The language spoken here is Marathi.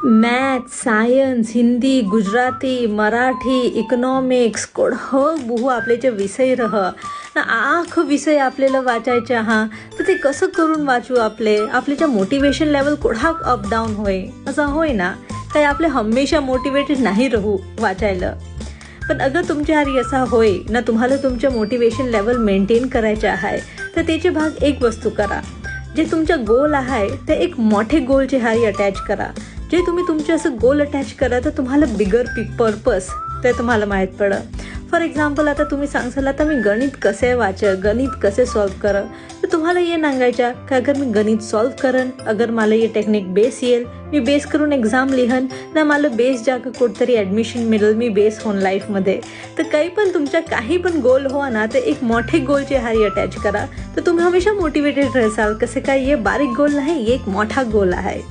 Math, science, Hindi, Gujarati, Marathi, economics कोणं बुहू आपले जे विषय ना आख विषय आपल्याला वाचायचे तर ते कसं करून वाचू आपल्याच्या मोटिवेशन लेवल कोणा अप डाऊन होय असं होय ना. काही आपले हमेशा मोटिवेटेड नाही राहू वाचायला. पण अगर तुमच्या हारी असा होय ना तुम्हाला तुमच्या मोटिवेशन लेवल मेंटेन करायचे आहे तर त्याचे भाग एक वस्तू करा. जे तुमच्या गोल आहे ते एक मोठे गोलचे हारी अटॅच करा. जे तुम्ही तुमचे असं गोल अटॅच करा तर तुम्हाला बिगर पर्पस ते तुम्हाला माहीत पडं. फॉर एक्झाम्पल आता तुम्ही सांगसाल आता मी गणित कसे गणित कसे सॉल्व कर तर तुम्हाला ये सांगायच्या की अगर मी गणित सॉल्व करन अगर मला ये टेक्निक बेस येईल मी बेस करून एक्झाम लिहन ना मला बेस जागा कुठतरी ॲडमिशन मिळेल मी बेस होऊन लाईफमध्ये. तर काही पण तुमच्या काही पण गोल हो ना ते एक मोठे गोलचे हारी अटॅच करा तर तुम्ही हमेशा मोटिवेटेड राहाल. कसे काय ये बारीक गोल नाही एक मोठा गोल आहे.